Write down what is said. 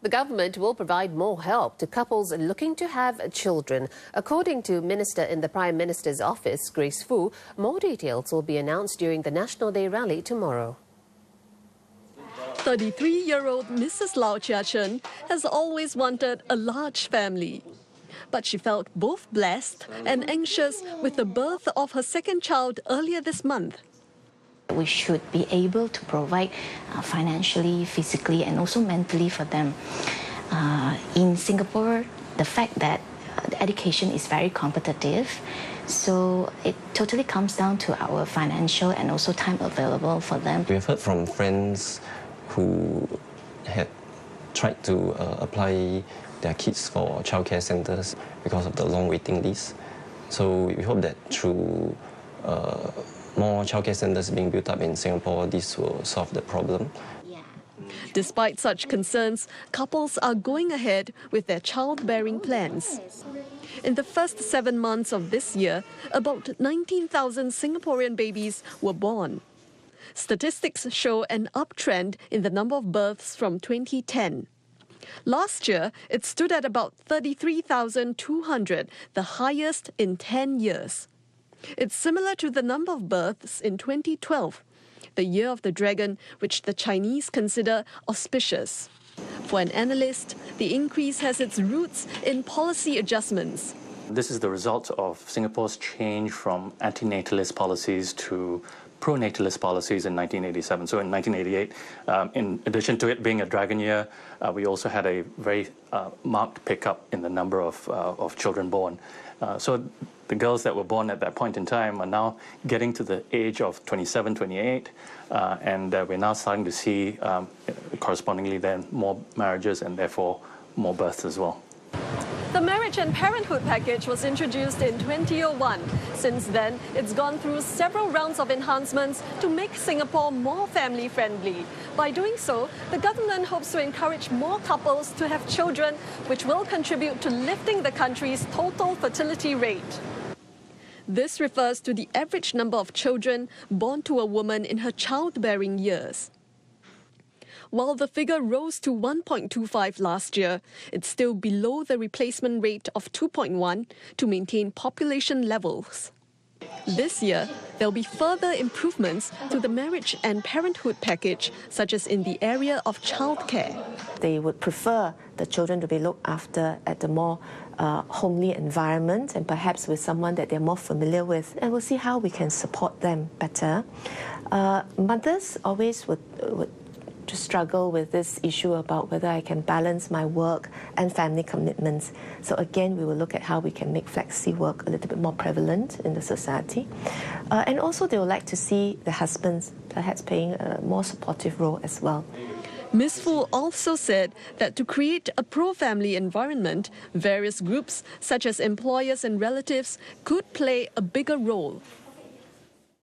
The government will provide more help to couples looking to have children. According to Minister in the Prime Minister's office, Grace Fu, more details will be announced during the National Day rally tomorrow. 33-year-old Mrs. Lau Chia-chen has always wanted a large family. But she felt both blessed and anxious with the birth of her second child earlier this month. We should be able to provide financially, physically, and also mentally for them. In Singapore, the fact that education is very competitive, so it totally comes down to our financial and also time available for them. We have heard from friends who had tried to apply their kids for childcare centres because of the long waiting list. So we hope that through more childcare centres being built up in Singapore, this will solve the problem. Despite such concerns, couples are going ahead with their childbearing plans. In the first 7 months of this year, about 19,000 Singaporean babies were born. Statistics show an uptrend in the number of births from 2010. Last year, it stood at about 33,200, the highest in 10 years. It's similar to the number of births in 2012, the year of the dragon, which the Chinese consider auspicious. For an analyst, the increase has its roots in policy adjustments. This is the result of Singapore's change from anti-natalist policies to pro-natalist policies in 1987. So in 1988, in addition to it being a dragon year, we also had a very marked pickup in the number of children born. So the girls that were born at that point in time are now getting to the age of 27, 28, and we're now starting to see, correspondingly then, more marriages and therefore more births as well. The Marriage and Parenthood Package was introduced in 2001. Since then, it's gone through several rounds of enhancements to make Singapore more family-friendly. By doing so, the government hopes to encourage more couples to have children, which will contribute to lifting the country's total fertility rate. This refers to the average number of children born to a woman in her childbearing years. While the figure rose to 1.25 last year, it's still below the replacement rate of 2.1 to maintain population levels. This year, there'll be further improvements to the Marriage and Parenthood Package, such as in the area of childcare. They would prefer the children to be looked after at a more homely environment and perhaps with someone that they're more familiar with, and we'll see how we can support them better. Mothers always would to struggle with this issue about whether I can balance my work and family commitments. So again, we will look at how we can make flexi work a little bit more prevalent in the society. And also they would like to see the husbands perhaps playing a more supportive role as well. Ms. Fu also said that to create a pro-family environment, various groups such as employers and relatives could play a bigger role.